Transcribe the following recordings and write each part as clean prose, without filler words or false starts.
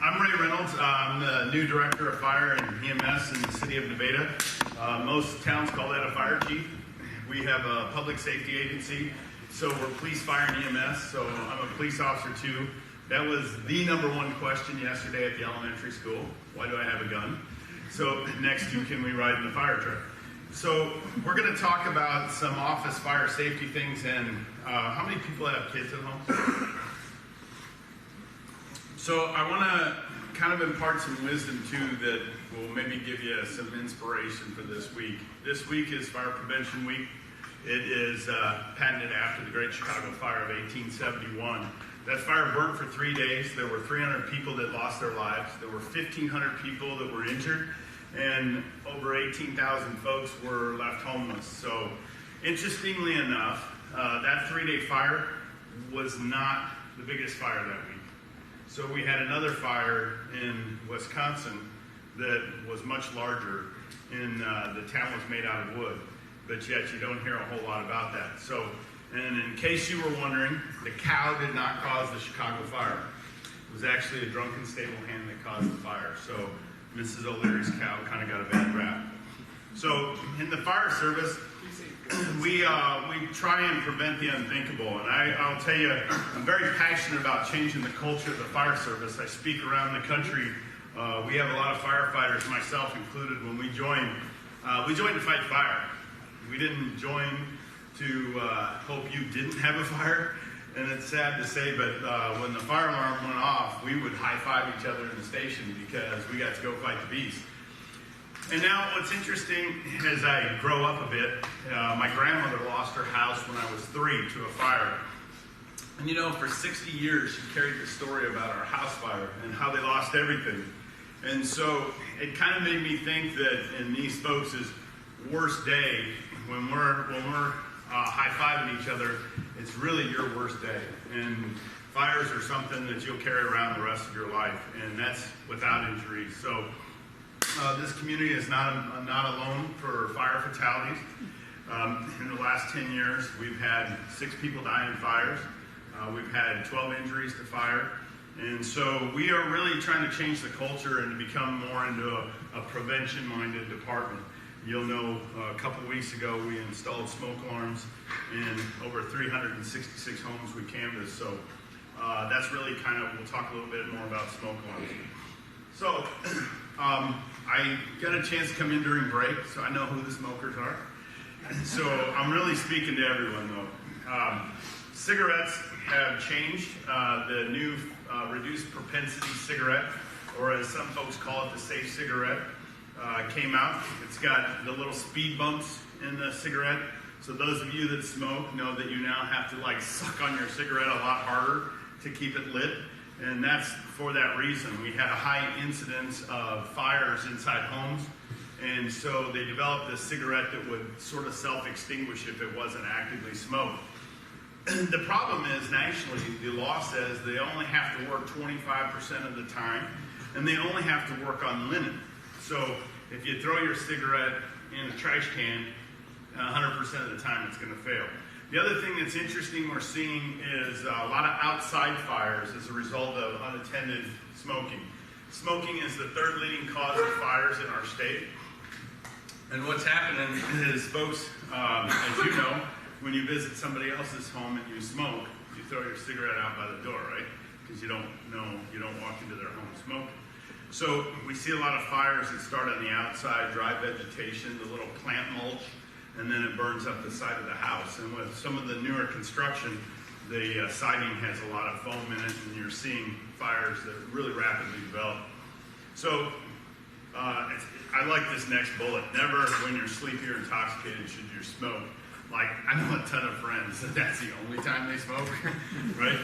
I'm Ray Reynolds. I'm the new director of Fire and EMS in the city of Nevada. Most towns call that a fire chief. We have a public safety agency, so we're police, fire, and EMS, so I'm a police officer too. That was the #1 question yesterday at the elementary school. Why do I have a gun? So next to, can we ride in the fire truck? So we're going to talk about some office fire safety things, and how many people have kids at home? So I want to kind of impart some wisdom too that will maybe give you some inspiration for this week. This week is Fire Prevention Week. It is patented after the Great Chicago Fire of 1871. That fire burnt for 3 days. There were 300 people that lost their lives. There were 1,500 people that were injured, and over 18,000 folks were left homeless. So interestingly enough, that 3-day fire was not the biggest fire that week. So we had another fire in Wisconsin that was much larger, and the town was made out of wood, but yet you don't hear a whole lot about that. So, and in case you were wondering, the cow did not cause the Chicago fire. It was actually a drunken stable hand that caused the fire. So Mrs. O'Leary's cow kind of got a bad rap. So in the fire service, we try and prevent the unthinkable, and I'll tell you, I'm very passionate about changing the culture of the fire service. I speak around the country. We have a lot of firefighters, myself included. When we joined to fight fire. We didn't join to hope you didn't have a fire, and it's sad to say, but when the fire alarm went off, we would high-five each other in the station because we got to go fight the beast. And now what's interesting, as I grow up a bit, my grandmother lost her house when I was 3 to a fire. And you know, for 60 years, she carried the story about our house fire and how they lost everything. And so it kind of made me think that in these folks' worst day, when we're high-fiving each other, it's really your worst day. And fires are something that you'll carry around the rest of your life, and that's without injury. So this community is not alone for fire fatalities. In the last 10 years, we've had 6 people die in fires. We've had 12 injuries to fire. And so we are really trying to change the culture and to become more into a prevention-minded department. You'll know a couple weeks ago we installed smoke alarms in over 366 homes we canvassed. So that's really kind of, we'll talk a little bit more about smoke alarms. So I got a chance to come in during break, so I know who the smokers are. So I'm really speaking to everyone though. Cigarettes have changed. The new reduced propensity cigarette, or as some folks call it, the safe cigarette, came out. It's got the little speed bumps in the cigarette. So those of you that smoke know that you now have to like suck on your cigarette a lot harder to keep it lit. And that's for that reason. We had a high incidence of fires inside homes. And so they developed this cigarette that would sort of self-extinguish if it wasn't actively smoked. The problem is, nationally, the law says they only have to work 25% of the time, and they only have to work on linen. So if you throw your cigarette in a trash can, 100% of the time it's going to fail. The other thing that's interesting we're seeing is a lot of outside fires as a result of unattended smoking. Smoking is the 3rd leading cause of fires in our state. And what's happening is, folks, as you know, when you visit somebody else's home and you smoke, you throw your cigarette out by the door, right? Because you don't walk into their home smoking. So we see a lot of fires that start on the outside, dry vegetation, the little plant mulch, and then it burns up the side of the house. And with some of the newer construction, the siding has a lot of foam in it, and you're seeing fires that really rapidly develop. So I like this next bullet. Never, when you're sleepy or intoxicated, should you smoke. Like, I know a ton of friends that that's the only time they smoke, right?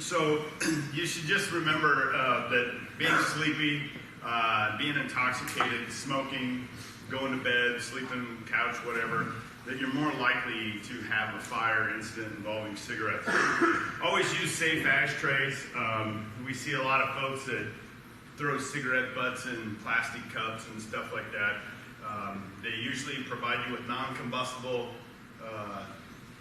So you should just remember that being sleepy, being intoxicated, smoking, going to bed, sleeping on the couch, whatever, that you're more likely to have a fire incident involving cigarettes. Always use safe ashtrays. We see a lot of folks that throw cigarette butts in plastic cups and stuff like that. They usually provide you with non-combustible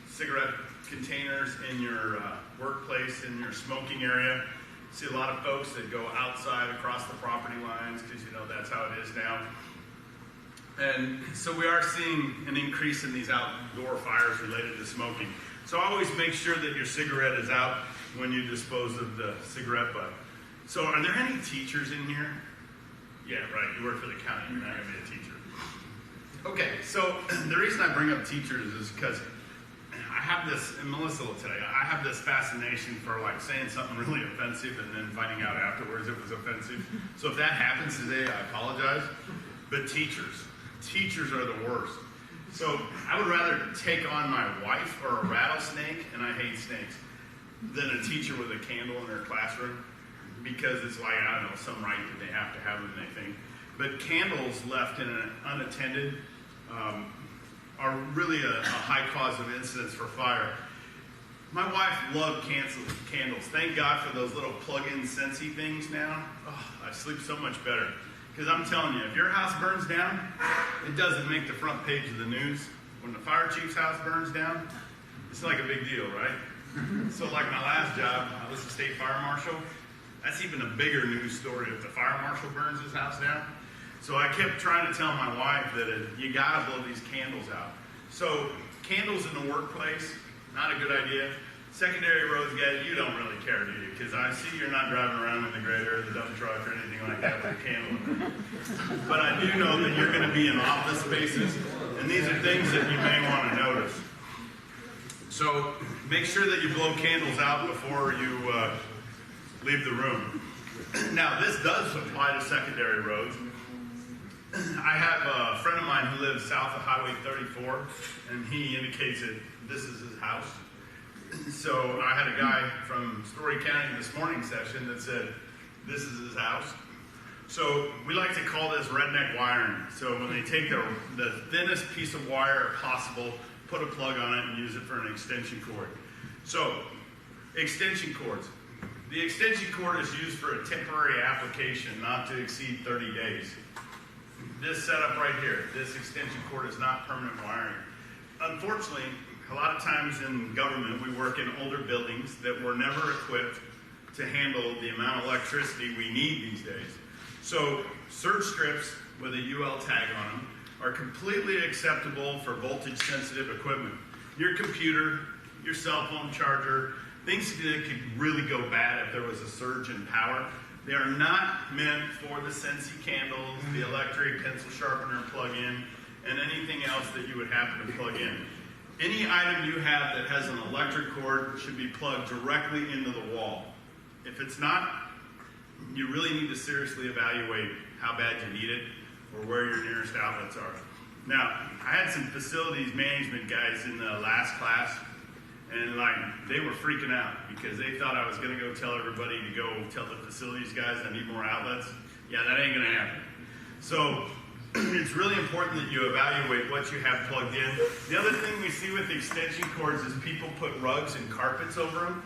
cigarette containers in your workplace, in your smoking area. See a lot of folks that go outside across the property lines because that's how it is now. And so we are seeing an increase in these outdoor fires related to smoking. So always make sure that your cigarette is out when you dispose of the cigarette butt. So are there any teachers in here? Yeah, right, you work for the county, you're not going to be a teacher. Okay, so the reason I bring up teachers is because I have this, and Melissa will tell you, I have this fascination for like saying something really offensive and then finding out afterwards it was offensive. So if that happens today, I apologize. But teachers are the worst. So I would rather take on my wife or a rattlesnake, and I hate snakes, than a teacher with a candle in their classroom, because it's like, I don't know, some right that they have to have them, they think. But candles left in an unattended are really a high cause of incidents for fire. My wife loved candles. Thank God for those little plug-in Sensi things now. Oh, I sleep so much better. Because I'm telling you, if your house burns down, it doesn't make the front page of the news. When the fire chief's house burns down, it's like a big deal, right? So like my last job, I was a state fire marshal. That's even a bigger news story if the fire marshal burns his house down. So I kept trying to tell my wife that you gotta blow these candles out. So candles in the workplace, not a good idea. Secondary roads, guys, you don't really care, do you? Because I see you're not driving around in the grader or the dump truck or anything like that with a candle in it. But I do know that you're going to be in office spaces, and these are things that you may want to notice. So make sure that you blow candles out before you leave the room. Now, this does apply to secondary roads. I have a friend of mine who lives south of Highway 34, and he indicates that this is his house. So I had a guy from Story County this morning session that said, this is his house. So we like to call this redneck wiring. So when they take the thinnest piece of wire possible, put a plug on it and use it for an extension cord. So extension cords. The extension cord is used for a temporary application, not to exceed 30 days. This setup right here, this extension cord is not permanent wiring. Unfortunately, a lot of times in government, we work in older buildings that were never equipped to handle the amount of electricity we need these days. So surge strips with a UL tag on them are completely acceptable for voltage-sensitive equipment. Your computer, your cell phone charger, things that could really go bad if there was a surge in power. They are not meant for the Sensi candles, the electric pencil sharpener plug-in, and anything else that you would happen to plug in. Any item you have that has an electric cord should be plugged directly into the wall. If it's not, you really need to seriously evaluate how bad you need it or where your nearest outlets are. Now, I had some facilities management guys in the last class, and they were freaking out because they thought I was going to go tell everybody to go tell the facilities guys I need more outlets. Yeah, that ain't going to happen. So it's really important that you evaluate what you have plugged in. The other thing we see with extension cords is people put rugs and carpets over them.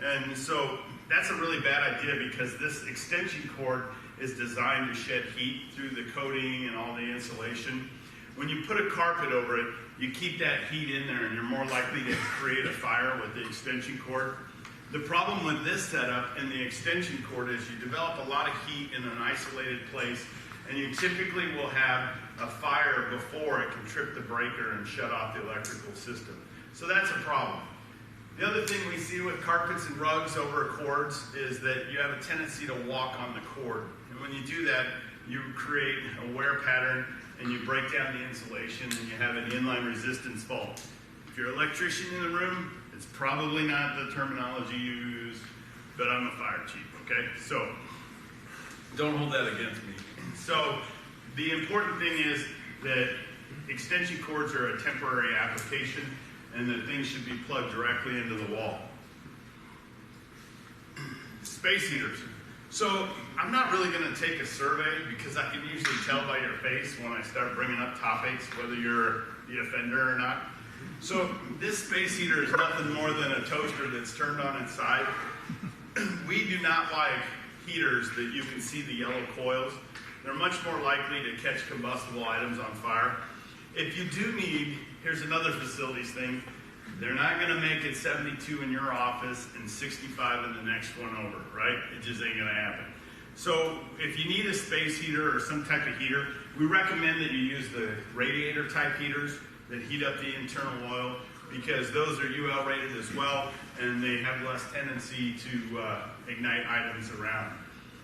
And so that's a really bad idea because this extension cord is designed to shed heat through the coating and all the insulation. When you put a carpet over it, you keep that heat in there and you're more likely to create a fire with the extension cord. The problem with this setup and the extension cord is you develop a lot of heat in an isolated place, and you typically will have a fire before it can trip the breaker and shut off the electrical system. So that's a problem. The other thing we see with carpets and rugs over cords is that you have a tendency to walk on the cord. And when you do that, you create a wear pattern and you break down the insulation and you have an inline resistance fault. If you're an electrician in the room, it's probably not the terminology you use, but I'm a fire chief, okay? So don't hold that against me. So the important thing is that extension cords are a temporary application and that things should be plugged directly into the wall. Space heaters. So I'm not really going to take a survey because I can usually tell by your face when I start bringing up topics whether you're the offender or not. So this space heater is nothing more than a toaster that's turned on its side. We do not like heaters that you can see the yellow coils. They're much more likely to catch combustible items on fire. If you do need, here's another facilities thing, They're not going to make it 72 in your office and 65 in the next one over, right? It just ain't going to happen. So if you need a space heater or some type of heater, we recommend that you use the radiator type heaters that heat up the internal oil, because those are UL rated as well, and they have less tendency to ignite items around.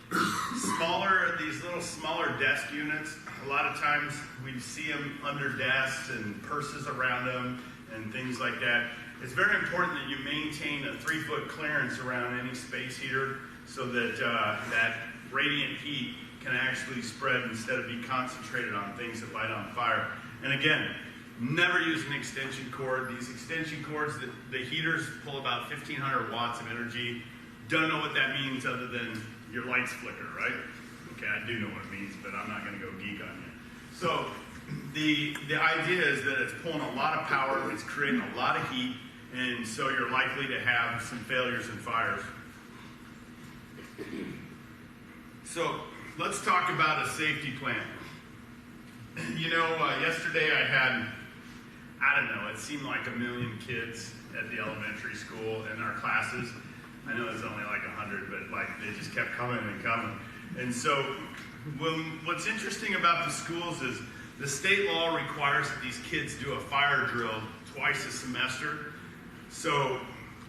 These little smaller desk units, a lot of times we see them under desks and purses around them and things like that. It's very important that you maintain a 3-foot clearance around any space heater so that that radiant heat can actually spread instead of be concentrated on things that light on fire. And again, never use an extension cord. These extension cords, the heaters pull about 1,500 watts of energy. Don't know what that means other than your lights flicker, right? Okay, I do know what it means, but I'm not going to go geek on you. So the idea is that it's pulling a lot of power, it's creating a lot of heat, and so you're likely to have some failures and fires. So let's talk about a safety plan. You know, yesterday I had, I don't know, it seemed like 1 million kids at the elementary school in our classes. I know it's only like 100, but like they just kept coming and coming. And so what's interesting about the schools is the state law requires that these kids do a fire drill twice a semester. So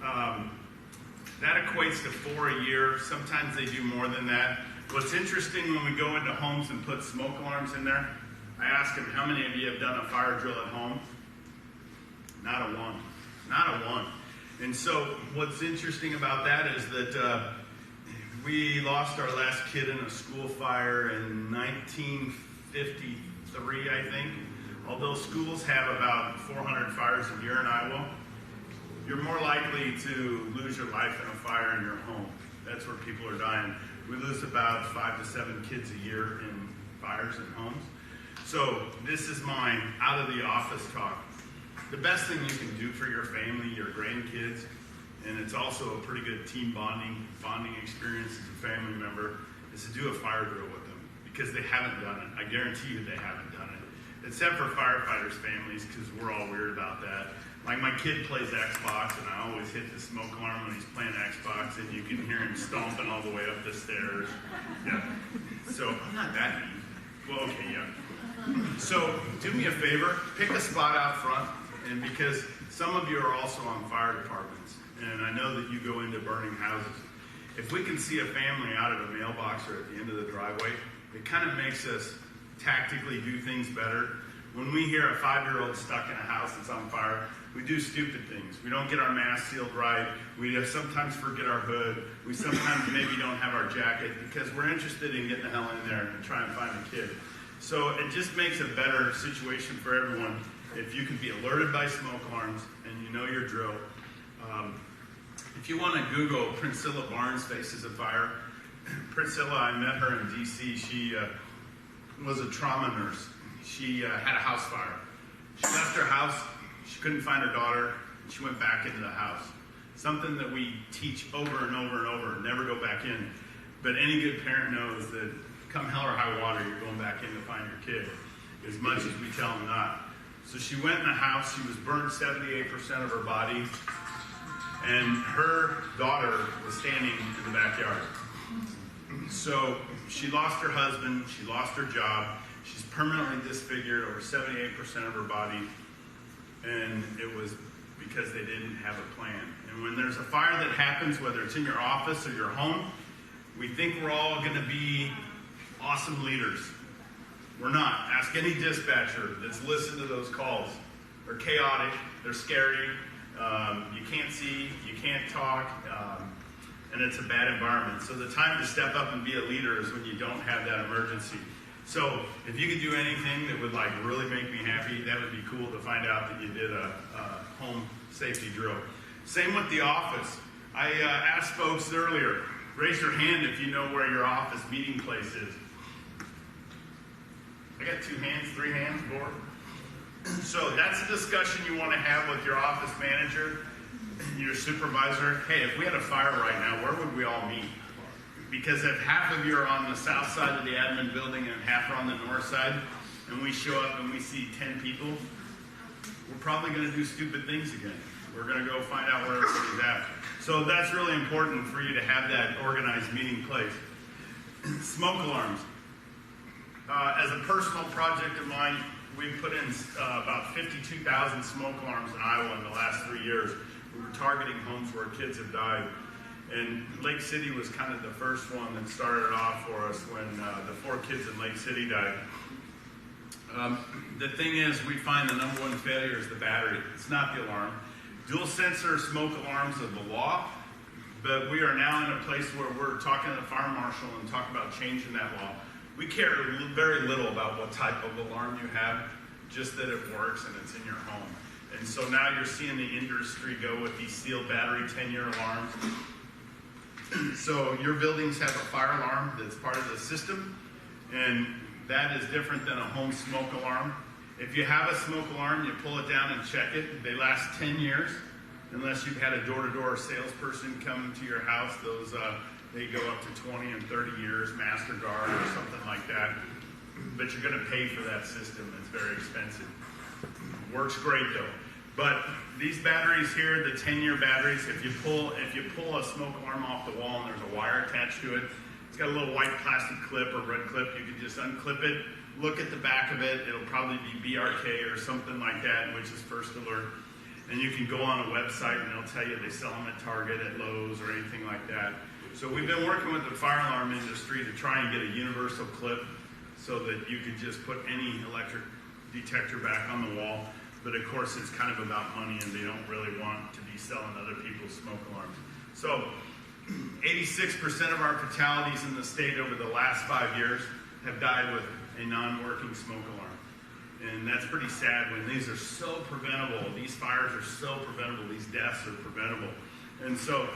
that equates to 4 a year. Sometimes they do more than that. What's interesting when we go into homes and put smoke alarms in there, I ask them, how many of you have done a fire drill at home? Not a one. Not a one. And so what's interesting about that is that we lost our last kid in a school fire in 1953, I think. Although schools have about 400 fires a year in Iowa, you're more likely to lose your life in a fire in your home. That's where people are dying. We lose about 5 to 7 kids a year in fires in homes. So this is my out of the office talk. The best thing you can do for your family, your grandkids, and it's also a pretty good team bonding experience as a family member, is to do a fire drill with them, because they haven't done it. I guarantee you they haven't done it. Except for firefighters' families, because we're all weird about that. Like my kid plays Xbox, and I always hit the smoke alarm when he's playing Xbox, and you can hear him stomping all the way up the stairs. Yeah. So I'm not that mean. Well, okay, yeah. So do me a favor, pick a spot out front, and because some of you are also on fire departments, and I know that you go into burning houses. If we can see a family out of a mailbox or at the end of the driveway, it kind of makes us tactically do things better. When we hear a 5-year-old stuck in a house that's on fire, we do stupid things. We don't get our mask sealed right. We sometimes forget our hood. We sometimes maybe don't have our jacket because we're interested in getting the hell in there and try and find a kid. So it just makes a better situation for everyone if you can be alerted by smoke alarms and you know your drill. If you want to Google Priscilla Barnes Faces of Fire, Priscilla, I met her in D.C. She was a trauma nurse. She had a house fire. She left her house. She couldn't find her daughter. She went back into the house. Something that we teach over and over and over, never go back in. But any good parent knows that come hell or high water, you're going back in to find your kid, as much as we tell them not. So she went in the house. She was burned 78% of her body. And her daughter was standing in the backyard. So she lost her husband. She lost her job. She's permanently disfigured, over 78% of her body. And it was because they didn't have a plan. And when there's a fire that happens, whether it's in your office or your home, we think we're all going to be awesome leaders. We're not. Ask any dispatcher that's listened to those calls. They're chaotic. They're scary. You can't see. You can't talk. And it's a bad environment. So the time to step up and be a leader is when you don't have that emergency. So if you could do anything that would like really make me happy, that would be cool to find out that you did a home safety drill. Same with the office. I asked folks earlier, raise your hand if you know where your office meeting place is. I got 2 hands, 3 hands, 4. So that's a discussion you want to have with your office manager, your supervisor. Hey, if we had a fire right now, where would we all meet? Because if half of you are on the south side of the admin building and half are on the north side, and we show up and we see 10 people, we're probably going to do stupid things again. We're going to go find out where everybody's at. So that's really important for you to have that organized meeting place. Smoke alarms. As a personal project of mine, we've put in about 52,000 smoke alarms in Iowa in the last 3 years. We were targeting homes where kids have died. And Lake City was kind of the first one that started off for us when the 4 kids in Lake City died. The thing is, we find the number one failure is the battery. It's not the alarm. Dual sensor smoke alarms are the law, but we are now in a place where we're talking to the fire marshal and talking about changing that law. We care very little about what type of alarm you have, just that it works and it's in your home. And so now you're seeing the industry go with these sealed battery 10-year alarms. So your buildings have a fire alarm that's part of the system, and that is different than a home smoke alarm. If you have a smoke alarm, you pull it down and check it. They last 10 years, unless you've had a door-to-door salesperson come to your house. Those they go up to 20 and 30 years, MasterGuard or something like that. But you're going to pay for that system. It's very expensive. Works great though. But these batteries here, the 10-year batteries, if you pull a smoke alarm off the wall and there's a wire attached to it, it's got a little white plastic clip or red clip. You can just unclip it, look at the back of it. It'll probably be BRK or something like that, which is First Alert. And you can go on a website and they'll tell you they sell them at Target, at Lowe's, or anything like that. So we've been working with the fire alarm industry to try and get a universal clip so that you could just put any electric detector back on the wall. But of course, it's kind of about money, and they don't really want to be selling other people's smoke alarms. So 86% of our fatalities in the state over the last 5 years have died with a non-working smoke alarm. And that's pretty sad when these are so preventable. These fires are so preventable. These deaths are preventable. And so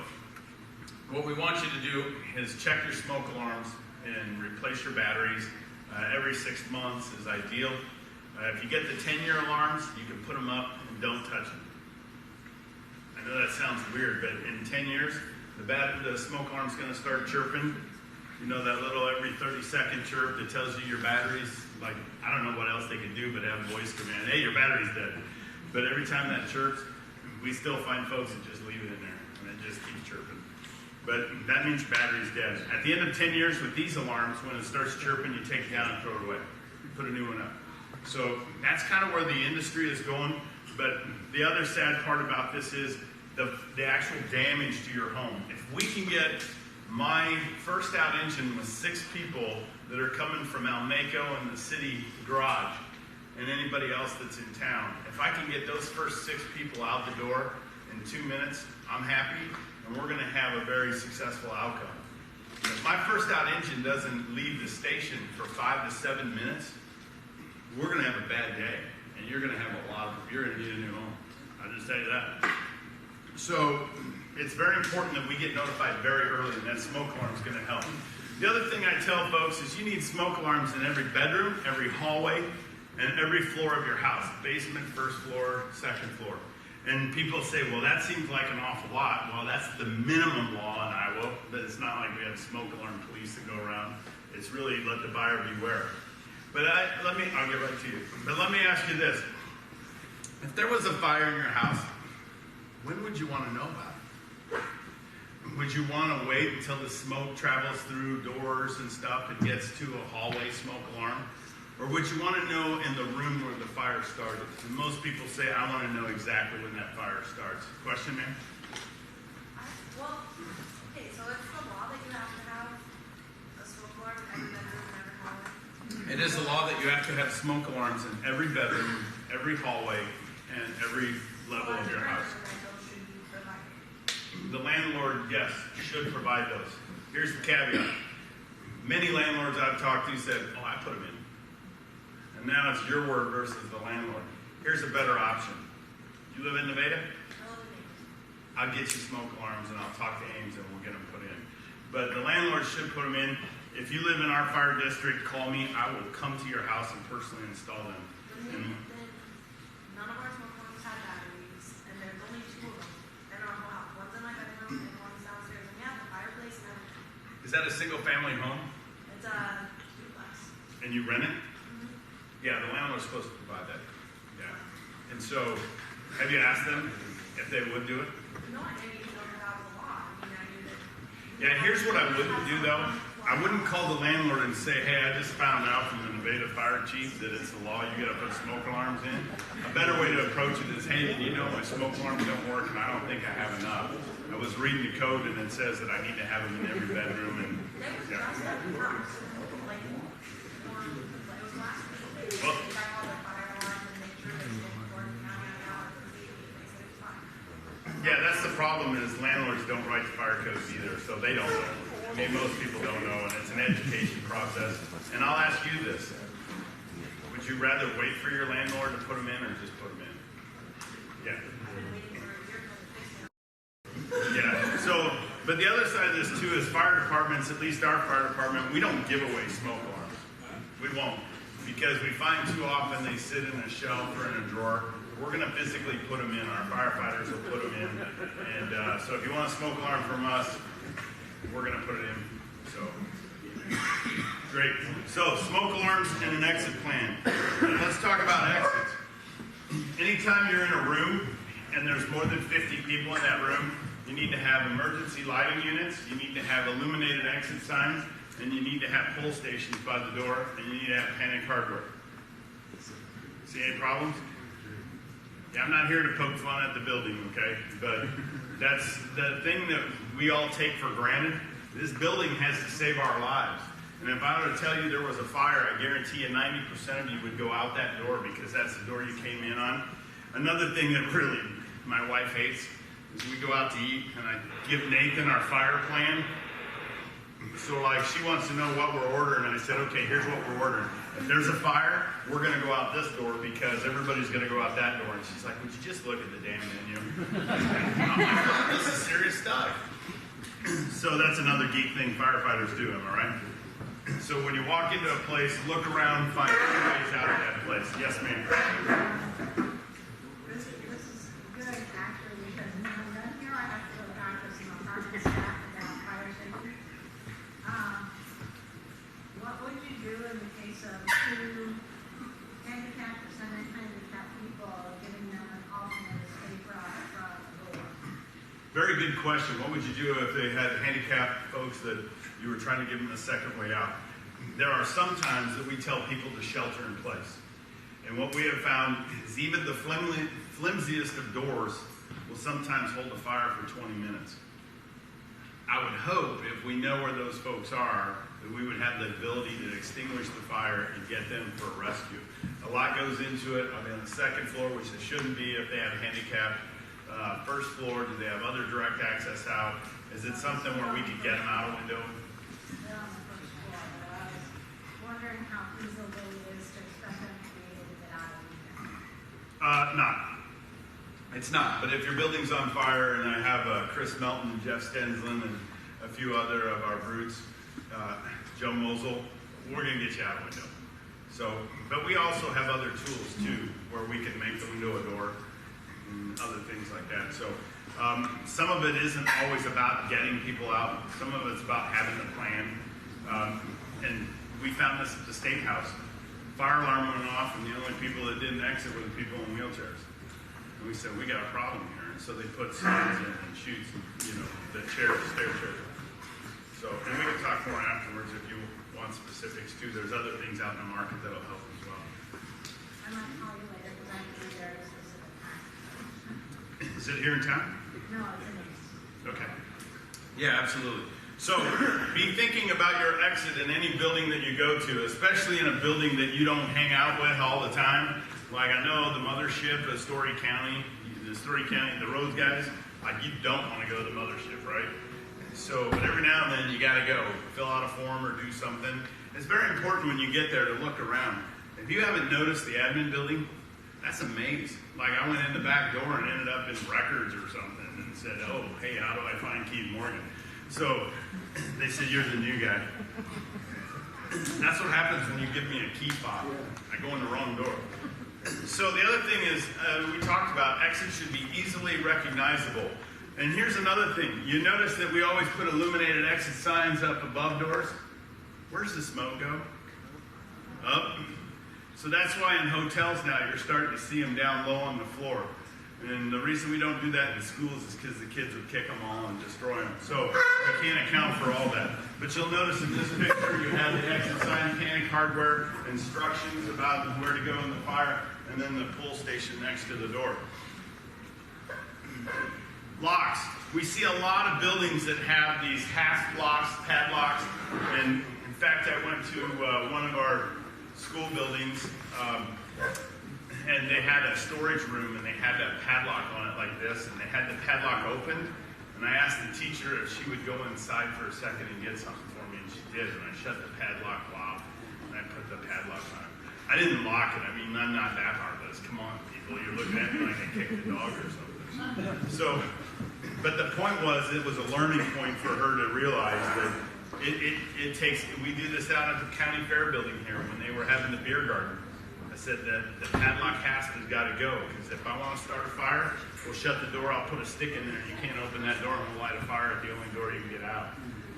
what we want you to do is check your smoke alarms and replace your batteries. Every 6 months is ideal. If you get the 10-year alarms, you can put them up and don't touch them. I know that sounds weird, but in 10 years, the smoke alarm's going to start chirping. You know, that little every 30-second chirp that tells you your battery's, like, I don't know what else they could do but have voice command. Hey, your battery's dead. But every time that chirps, we still find folks that just leave it in there, and it just keeps chirping. But that means your battery's dead. At the end of 10 years with these alarms, when it starts chirping, you take it down and throw it away. You put a new one up. So that's kind of where the industry is going. But the other sad part about this is the actual damage to your home. If we can get my first out engine with 6 people that are coming from Almaco and the city garage, and anybody else that's in town, if I can get those first 6 people out the door in 2 minutes, I'm happy, and we're going to have a very successful outcome. If my first out engine doesn't leave the station for 5 to 7 minutes, we're going to have a bad day, and you're going to have you're going to need a new home. I'll just tell you that. So it's very important that we get notified very early, and that smoke alarm is going to help. The other thing I tell folks is you need smoke alarms in every bedroom, every hallway, and every floor of your house. Basement, first floor, second floor. And people say, well, that seems like an awful lot. Well, that's the minimum law in Iowa, but it's not like we have smoke alarm police that go around. It's really let the buyer beware. But I'll get right to you. But let me ask you this. If there was a fire in your house, when would you want to know about it? Would you want to wait until the smoke travels through doors and stuff and gets to a hallway smoke alarm? Or would you want to know in the room where the fire started? And most people say, I want to know exactly when that fire starts. Question, ma'am? Well, okay, so it's the law that you have to have a smoke alarm in every bedroom and every hallway? It is the law that you have to have smoke alarms in every bedroom, every hallway, and every level of your house. The landlord, yes, should provide those. Here's the caveat. Many landlords I've talked to said, oh, I put them in. And now it's your word versus the landlord. Here's a better option. You live in Nevada? I'll get you smoke alarms and I'll talk to Ames and we'll get them put in. But the landlord should put them in. If you live in our fire district, call me. I will come to your house and personally install them. Then none of our smoke alarms have batteries, and there's only 2 of them in our whole house. One's in my bedroom and one's downstairs. And we have the fireplace and everything. Is that a single family home? It's a duplex. And you rent it? Yeah, the landlord's supposed to provide that. Yeah. And so, have you asked them? if they would do it. No, I didn't even know that was a law. I mean, I knew that. Yeah, here's what I wouldn't do though. I wouldn't call the landlord and say, hey, I just found out from the Nevada fire chief that it's the law, you gotta put smoke alarms in. A better way to approach it is, hey, you know, my smoke alarms don't work and I don't think I have enough. I was reading the code and it says that I need to have them in every bedroom and, yeah. Like, it was last week. They Well, got all their fire alarms and make sure they stay working county on hours. They said it's fine. yeah, that's the problem is landlords don't write the fire codes either, so they don't know. I mean, most people don't know, and it's an education process. And I'll ask you this. Would you rather wait for your landlord to put them in or just put them in? Yeah. Yeah, so, but the other side of this too is fire departments, at least our fire department, we don't give away smoke alarms. We won't. Because we find too often they sit in a shelf or in a drawer. We're going to physically put them in. Our firefighters will put them in. And so if you want a smoke alarm from us, we're going to put it in. So, great. So, smoke alarms and an exit plan. Let's talk about exits. Anytime you're in a room and there's more than 50 people in that room, you need to have emergency lighting units, you need to have illuminated exit signs, and you need to have pull stations by the door, and you need to have panic hardware. See any problems? Yeah, I'm not here to poke fun at the building, okay? But that's the thing that we all take for granted. This building has to save our lives. And if I were to tell you there was a fire, I guarantee you 90% of you would go out that door because that's the door you came in on. Another thing that really my wife hates is we go out to eat and I give Nathan our fire plan. So like she wants to know what we're ordering and I said, okay, here's what we're ordering. If there's a fire, we're going to go out this door because everybody's going to go out that door. And she's like, would you just look at the damn menu? I'm like, this is serious stuff. So that's another geek thing firefighters do, am I right? So when you walk into a place, look around, find 2 ways out of that place. Yes, ma'am. This is good actually because when I'm done here, I have to go back to some apartment staff about fire safety. What would you do in the case of 2 handicapped or semi-handicapped people, giving them an alternate escape route from the door? Very good question. What would you do if they had handicapped folks that you were trying to give them a second way out? There are some times that we tell people to shelter in place. And what we have found is even the flimsiest of doors will sometimes hold a fire for 20 minutes. I would hope if we know where those folks are, that we would have the ability to extinguish the fire and get them for a rescue. A lot goes into it. I mean, on the second floor, which it shouldn't be if they have handicap. First floor, do they have other direct access out? Is it something where we could get them out a window? They're on the first floor, but I was wondering how feasible it is to expect them to be able to get out of the Not. It's not. But if your building's on fire, and I have Chris Melton, Jeff Stensland, and a few other of our brutes, Joe Mosel, we're going to get you out a window. So, but we also have other tools too, where we can make the window a door and other things like that. So, some of it isn't always about getting people out. Some of it's about having a plan. And we found this at the State House. Fire alarm went off, and the only people that didn't exit were the people in wheelchairs. And we said, we got a problem here. And so they put signs in and shoots, the chairs, stair chairs. So, and we can talk more afterwards if you want specifics too. There's other things out in the market that'll help as well. I might call you later because I can be there at a specific time. Is it here in town? No, it's in it. Okay. Yeah, absolutely. So be thinking about your exit in any building that you go to, especially in a building that you don't hang out with all the time. Like I know the mothership at Story County, the Rose guys, like you don't want to go to the mothership, right? So, but every now and then you got to go, fill out a form or do something. It's very important when you get there to look around. If you haven't noticed the admin building, that's a maze. Like I went in the back door and ended up in records or something and said, oh, hey, how do I find Keith Morgan? So they said, you're the new guy. That's what happens when you give me a key fob. I go in the wrong door. So the other thing is, we talked about exits should be easily recognizable. And here's another thing. You notice that we always put illuminated exit signs up above doors. Where's the smoke go? Up. So that's why in hotels now you're starting to see them down low on the floor. And the reason we don't do that in schools is because the kids would kick them all and destroy them. So we can't account for all that. But you'll notice in this picture you have the exit sign, panic hardware, instructions about where to go in the fire, and then the pull station next to the door. Locks. We see a lot of buildings that have these hasp locks, padlocks, and in fact I went to one of our school buildings and they had a storage room and they had that padlock on it like this, and they had the padlock opened, and I asked the teacher if she would go inside for a second and get something for me, and she did, and I shut the padlock off and I put the padlock on it. I didn't lock it. I mean, I'm not that heartless. Come on, people, you're looking at me like I kicked a dog or something. So, but the point was, it was a learning point for her to realize that it takes, we do this out at the county fair building here when they were having the beer garden. I said that the padlock hasp has got to go, because if I want to start a fire, we'll shut the door, I'll put a stick in there, you can't open that door and we'll light a fire at the only door you can get out.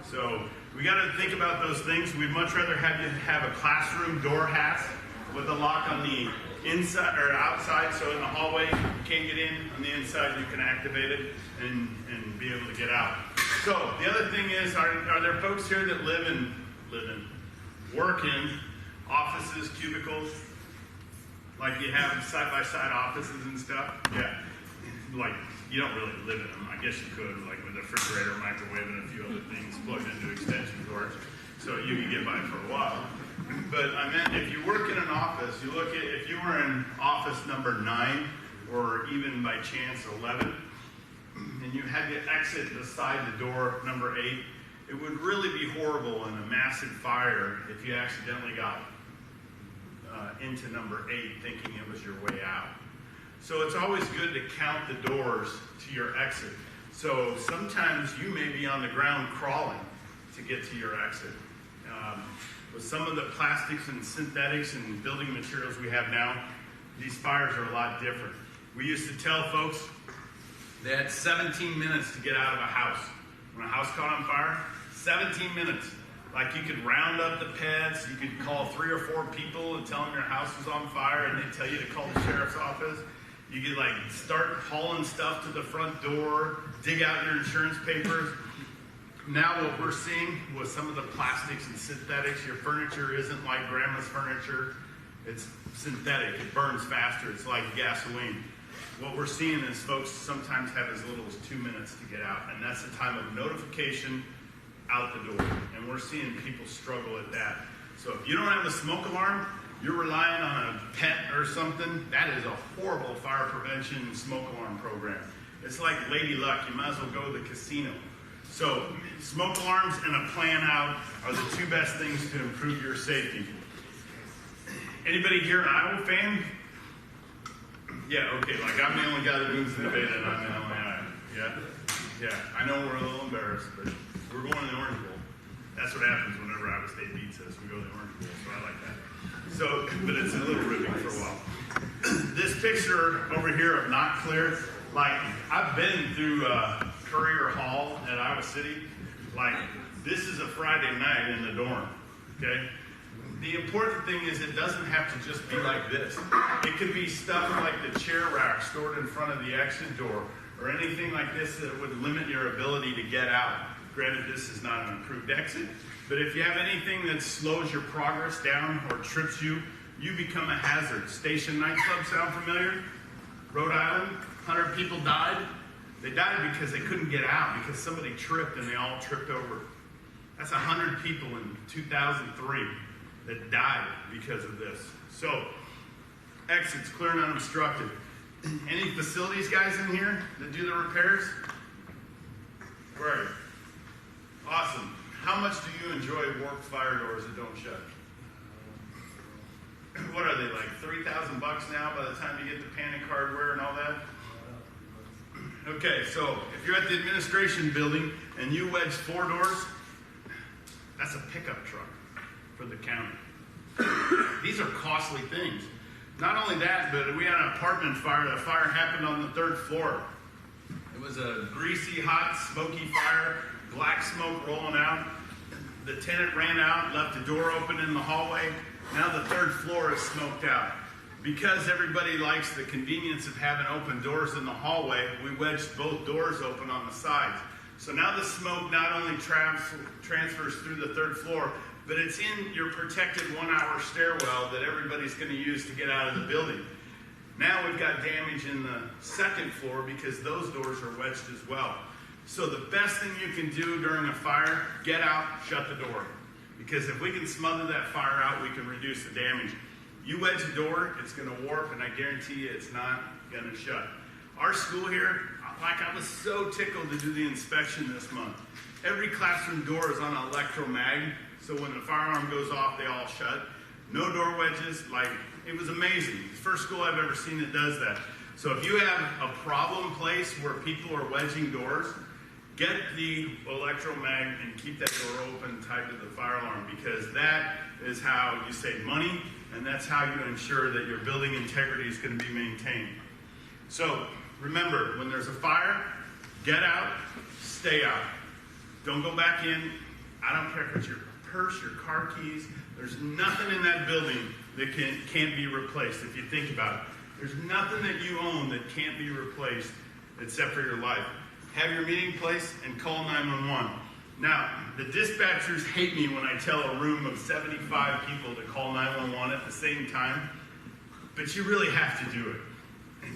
So we got to think about those things. We'd much rather have you have a classroom door hasp with a lock on the inside or outside, so in the hallway you can't get in, on the inside you can activate it and be able to get out. So the other thing is, are there folks here that work in offices, cubicles, like you have side-by-side offices and stuff? Yeah. Like, you don't really live in them. I guess you could, like with a refrigerator, microwave, and a few other things plugged into extension cords, so you can get by for a while. But I meant, if you work in an office, you look at, if you were in office number 9, or even by chance 11, and you had to exit beside the door number 8, it would really be horrible in a massive fire if you accidentally got into number 8 thinking it was your way out. So it's always good to count the doors to your exit. So sometimes you may be on the ground crawling to get to your exit. With some of the plastics and synthetics and building materials we have now, these fires are a lot different. We used to tell folks they had 17 minutes to get out of a house. When a house caught on fire, 17 minutes. Like, you could round up the pets, you could call 3 or 4 people and tell them your house was on fire, and they'd tell you to call the sheriff's office. You could like start hauling stuff to the front door, dig out your insurance papers. Now what we're seeing with some of the plastics and synthetics, your furniture isn't like grandma's furniture. It's synthetic, it burns faster, it's like gasoline. What we're seeing is folks sometimes have as little as 2 minutes to get out, and that's the time of notification out the door. And we're seeing people struggle at that. So if you don't have a smoke alarm, you're relying on a pet or something, that is a horrible fire prevention smoke alarm program. It's like Lady Luck, you might as well go to the casino. So smoke alarms and a plan out are the 2 best things to improve your safety. Anybody here an Iowa fan? Yeah, okay, like I'm the only guy that moves to Nevada and I'm the only Iowa. Yeah, I know we're a little embarrassed, but we're going to the Orange Bowl. That's what happens whenever Iowa State beats us. We go to the Orange Bowl, so I like that. So, but it's a little ribbing for a while. This picture over here of not clear, like I've been through Courier Hall at Iowa City. Like, this is a Friday night in the dorm, okay? The important thing is it doesn't have to just be like this. It could be stuff like the chair rack stored in front of the exit door, or anything like this that would limit your ability to get out. Granted, this is not an approved exit, but if you have anything that slows your progress down or trips you, you become a hazard. Station nightclub sound familiar? Rhode Island, 100 people died. They died because they couldn't get out, because somebody tripped and they all tripped over. That's 100 people in 2003 that died because of this. So, exits clear and unobstructed. Any facilities guys in here that do the repairs? Where are you? Awesome. How much do you enjoy warped fire doors that don't shut? What are they, like $3,000 now by the time you get the panic hardware and all that? Okay, so if you're at the administration building and you wedge 4 doors, that's a pickup truck for the county. These are costly things. Not only that, but we had an apartment fire. The fire happened on the 3rd floor. It was a greasy, hot, smoky fire, black smoke rolling out. The tenant ran out, left the door open in the hallway. Now the 3rd floor is smoked out. Because everybody likes the convenience of having open doors in the hallway, we wedged both doors open on the sides. So now the smoke not only transfers through the third floor, but it's in your protected 1-hour stairwell that everybody's going to use to get out of the building. Now we've got damage in the second floor because those doors are wedged as well. So the best thing you can do during a fire, get out, shut the door. Because if we can smother that fire out, we can reduce the damage. You wedge a door, it's going to warp, and I guarantee you it's not going to shut. Our school here, like I was so tickled to do the inspection this month. Every classroom door is on an electromag, so when the fire alarm goes off, they all shut. No door wedges, like, it was amazing. It's the first school I've ever seen that does that. So if you have a problem place where people are wedging doors, get the electromag and keep that door open tied to the fire alarm, because that is how you save money, and that's how you ensure that your building integrity is going to be maintained. So remember, when there's a fire, get out, stay out. Don't go back in. I don't care if it's your purse, your car keys. There's nothing in that building that can't be replaced. If you think about it, there's nothing that you own that can't be replaced except for your life. Have your meeting place and call 911. Now, the dispatchers hate me when I tell a room of 75 people to call 911 at the same time, but you really have to do it.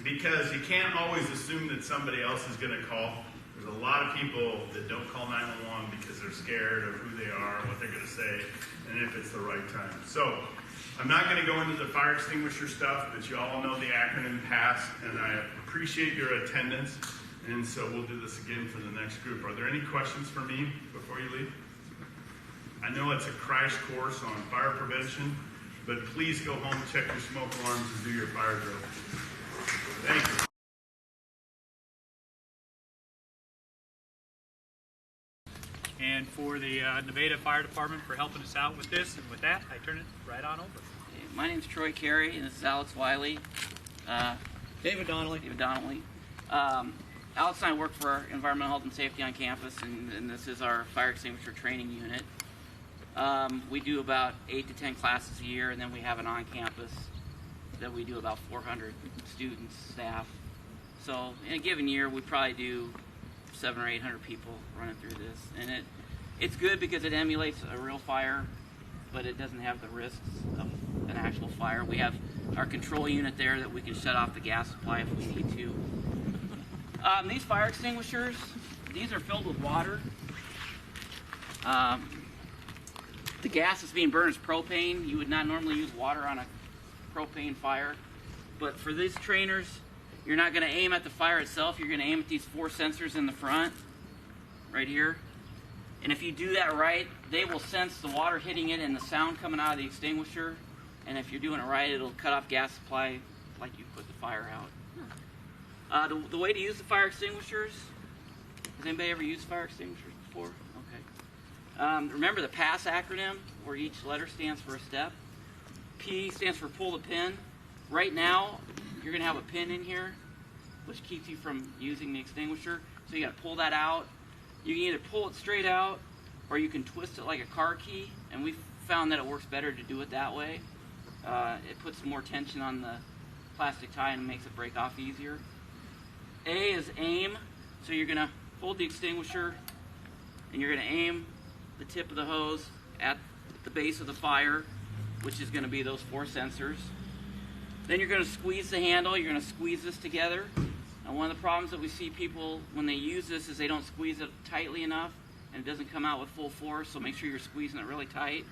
Because you can't always assume that somebody else is going to call. There's a lot of people that don't call 911 because they're scared of who they are, what they're going to say, and if it's the right time. So, I'm not going to go into the fire extinguisher stuff, but you all know the acronym PASS, and I appreciate your attendance. And so we'll do this again for the next group. Are there any questions for me before you leave? I know it's a crash course on fire prevention, but please go home, check your smoke alarms, and do your fire drill. Thank you. And for the Nevada Fire Department for helping us out with this. And with that, I turn it right on over. My name is Troy Carey, and this is Alex Wiley. David Donnelly. Alex and I work for Environmental Health and Safety on campus, and this is our fire extinguisher training unit. We do about 8 to 10 classes a year, and then we have an on-campus that we do about 400 students, staff. So in a given year, we probably do 700 or 800 people running through this. And it's good because it emulates a real fire, but it doesn't have the risks of an actual fire. We have our control unit there that we can shut off the gas supply if we need to. These fire extinguishers, these are filled with water. The gas that's being burned is propane. You would not normally use water on a propane fire. But for these trainers, you're not going to aim at the fire itself. You're going to aim at these 4 sensors in the front, right here. And if you do that right, they will sense the water hitting it and the sound coming out of the extinguisher. And if you're doing it right, it'll cut off gas supply like you put the fire out. The way to use the fire extinguishers, has anybody ever used fire extinguishers before? Okay. Remember the PASS acronym, where each letter stands for a step. P stands for pull the pin. Right now, you're going to have a pin in here, which keeps you from using the extinguisher. So you got to pull that out. You can either pull it straight out, or you can twist it like a car key. And we found that it works better to do it that way. It puts more tension on the plastic tie and makes it break off easier. A is aim, so you're going to hold the extinguisher and you're going to aim the tip of the hose at the base of the fire, which is going to be those 4 sensors. Then you're going to squeeze the handle, you're going to squeeze this together. And one of the problems that we see people when they use this is they don't squeeze it tightly enough and it doesn't come out with full force, so make sure you're squeezing it really tight.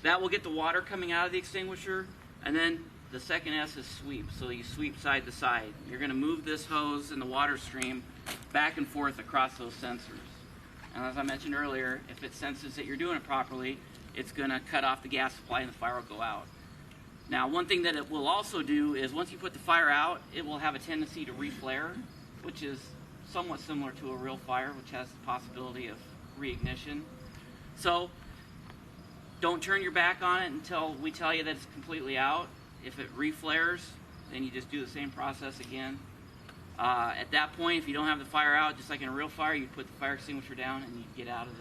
That will get the water coming out of the extinguisher, and then the second S is sweep, so you sweep side to side. You're going to move this hose and the water stream back and forth across those sensors. And as I mentioned earlier, if it senses that you're doing it properly, it's going to cut off the gas supply and the fire will go out. Now, one thing that it will also do is once you put the fire out, it will have a tendency to reflare, which is somewhat similar to a real fire, which has the possibility of reignition. So don't turn your back on it until we tell you that it's completely out. If it reflares, then you just do the same process again. At that point, if you don't have the fire out, just like in a real fire, you put the fire extinguisher down and you get out of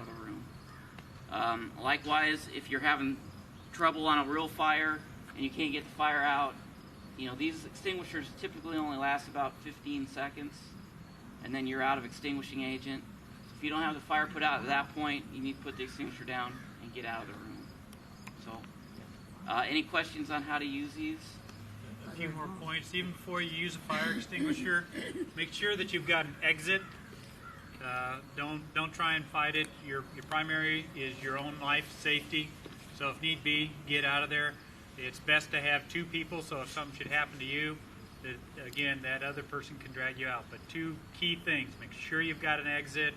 the room. Likewise, if you're having trouble on a real fire, and you can't get the fire out, you know, these extinguishers typically only last about 15 seconds, and then you're out of extinguishing agent. So if you don't have the fire put out at that point, you need to put the extinguisher down and get out of the room. So, any questions on how to use these? A few more points. Even before you use a fire extinguisher, make sure that you've got an exit. Don't try and fight it. Your primary is your own life safety. So if need be, get out of there. It's best to have two people, so if something should happen to you, that other person can drag you out. But two key things: make sure you've got an exit,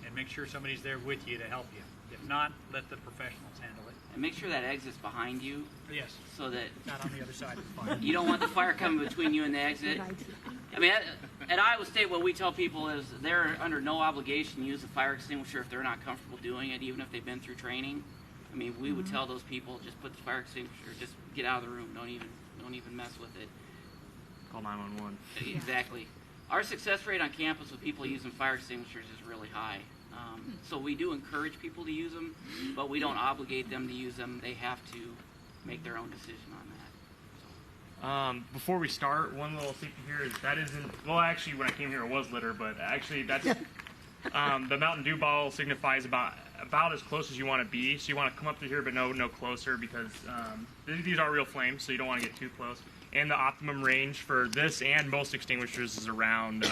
and make sure somebody's there with you to help you. If not, let the professionals handle it. And make sure that exit's behind you. Yes. So that Not on the other side of the fire. you don't want the fire coming between you and the exit. I mean, at Iowa State, what we tell people is they're under no obligation to use a fire extinguisher if they're not comfortable doing it, even if they've been through training. I mean, we would tell those people, just put the fire extinguisher, just get out of the room, don't even mess with it. Call 911. Exactly. Our success rate on campus with people using fire extinguishers is really high. So we do encourage people to use them, but we don't obligate them to use them. They have to make their own decision on that. Before we start, one little safety here is that isn't, well, actually when I came here it was litter, but actually that's, the Mountain Dew bottle signifies about as close as you want to be. So you want to come up to here, but no closer, because these are real flames, so you don't want to get too close. And the optimum range for this and most extinguishers is around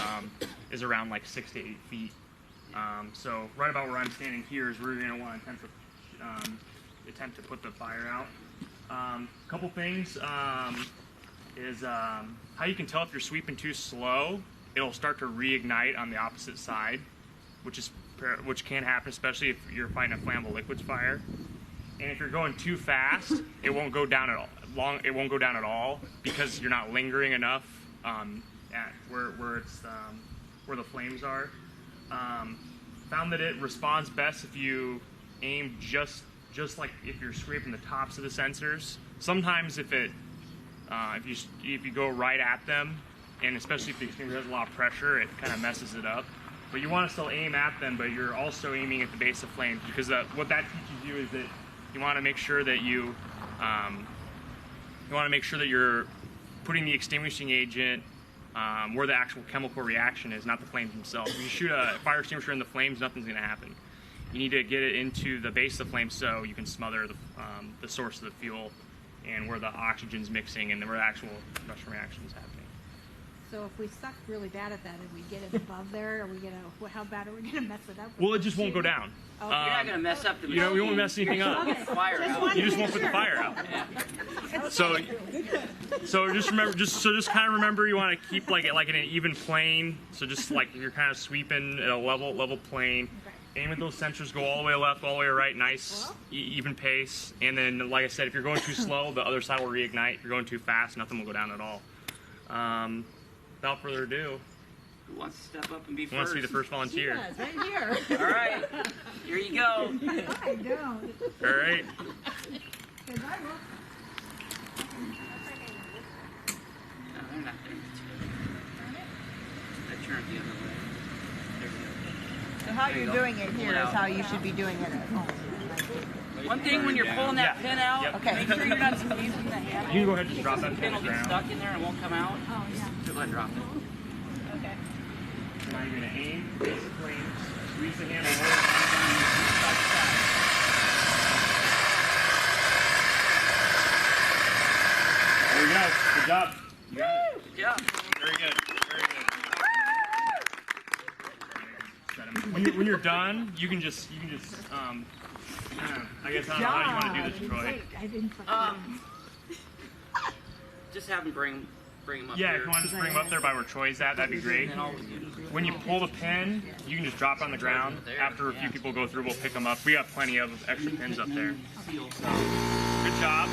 like 6 to 8 feet. So right about where I'm standing here is where you're going to want to attempt to put the fire out. Couple things is how you can tell if you're sweeping too slow. It'll start to reignite on the opposite side, which can happen, especially if you're fighting a flammable liquids fire. And if you're going too fast, it won't go down at all. It won't go down at all because you're not lingering enough at where the flames are. Found that it responds best if you aim just like if you're scraping the tops of the sensors. Sometimes if you go right at them, and especially if the extinguisher has a lot of pressure, it kind of messes it up. But you want to still aim at them, but you're also aiming at the base of flames, because what that teaches you is that you want to make sure that you're putting the extinguishing agent where the actual chemical reaction is, not the flames themselves. If you shoot a fire extinguisher in the flames, nothing's going to happen. You need to get it into the base of the flame so you can smother the source of the fuel and where the oxygen's mixing and where the actual combustion reaction is happening. So if we suck really bad at that and we get it above there, how bad are we gonna mess it up? Well, it just won't go down. Okay. You're not going to mess up the You won't mess anything up. fire out. You just won't put the fire out. Yeah. So just remember, just kind of remember, you want to keep like in an even plane. So just like you're kind of sweeping at a level plane. Aim at those sensors, go all the way left, all the way right, nice, even pace. And then, like I said, if you're going too slow, the other side will reignite. If you're going too fast, nothing will go down at all. Without further ado, Who wants to step up and be who wants to be the first volunteer? Yes, right here. All right, here you go. I don't. All right. 'Cause I will. No, they're not there. I turned the other way. There we go. So how There you you're go. doing it here is how you should be doing it at home. One thing when you're pulling that pin out, Yep. Okay. make sure you're not squeezing the handle. You can go ahead and just drop that The pin pin on will the get ground. stuck in there and it won't come out. Oh, yeah. So go ahead and drop it. Okay. Now you're going to aim, base the flames, squeeze the handle. There we go. Good job. You got it. Good job. Very good. Very good. When you're done, you can just I guess I don't know how you want to do this, Troy. I didn't. Just have them bring them up Yeah, here. if you want to just bring them up there by where Troy's at, that'd be great. And then all we do is When you pull the pin, you can just drop it on the ground. After a few people go through, we'll pick them up. We got plenty of extra pins up there. seal. Good job.